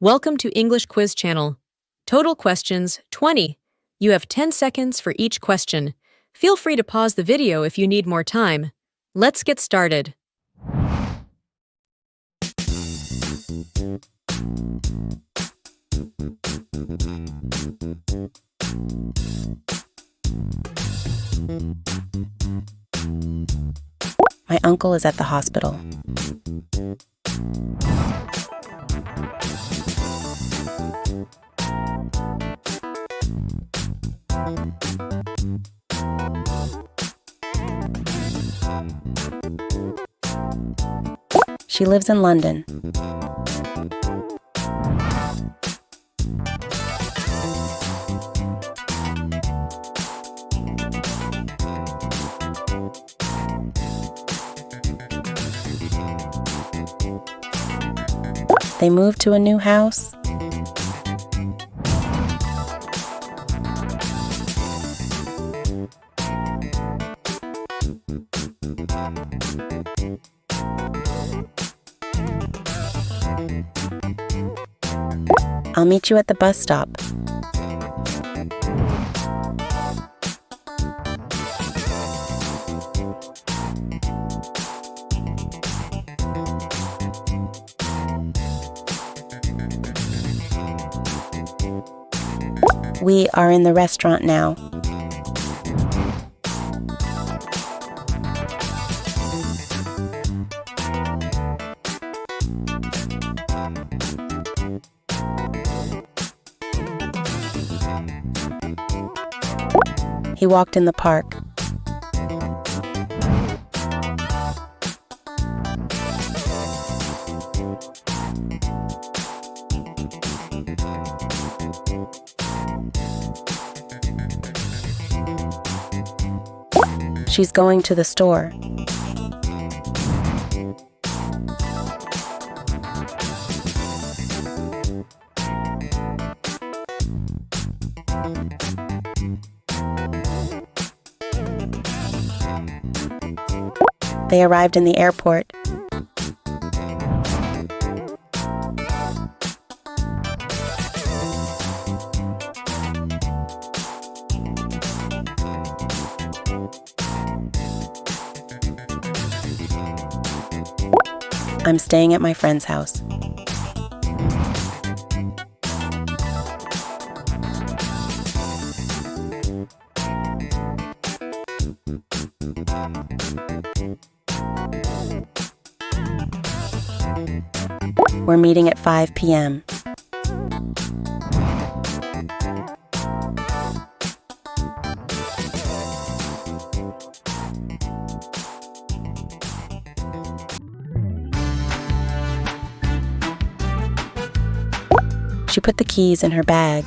Welcome to English Quiz Channel. Total questions 20. You have 10 seconds for each question. Feel free to pause the video if you need more time. Let's get started. My uncle is at the hospital. She lives in London. They moved to a new house. I'll meet you at the bus stop. We are in the restaurant now. He walked in the park. She's going to the store. They arrived in the airport. I'm staying at my friend's house. We're meeting at 5 p.m. She put the keys in her bag.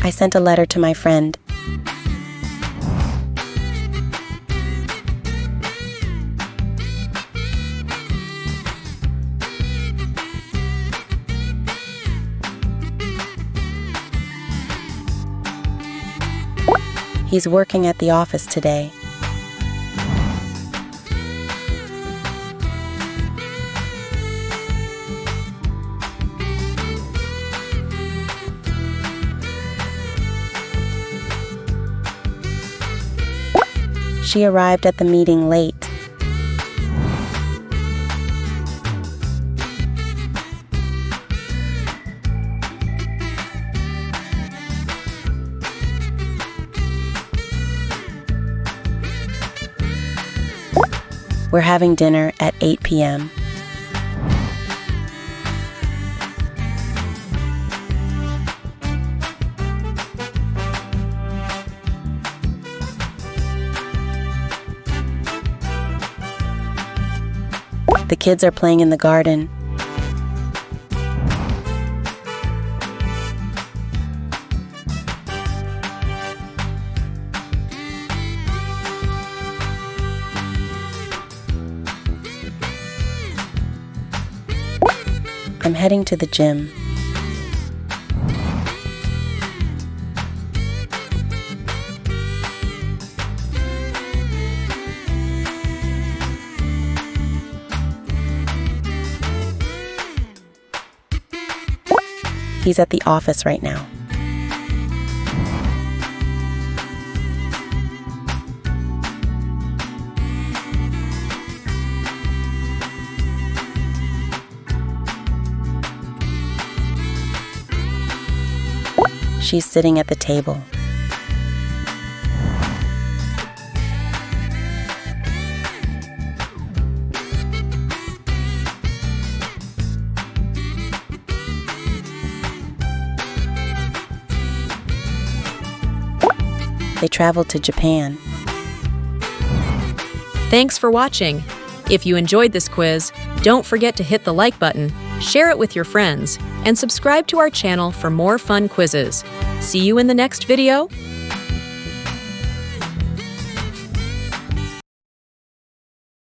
I sent a letter to my friend. He's working at the office today. She arrived at the meeting late. We're having dinner at 8 p.m. The kids are playing in the garden. I'm heading to the gym. He's at the office right now. She's sitting at the table. They traveled to Japan. Thanks for watching. If you enjoyed this quiz, don't forget to hit the like button, share it with your friends, and subscribe to our channel for more fun quizzes. See you in the next video.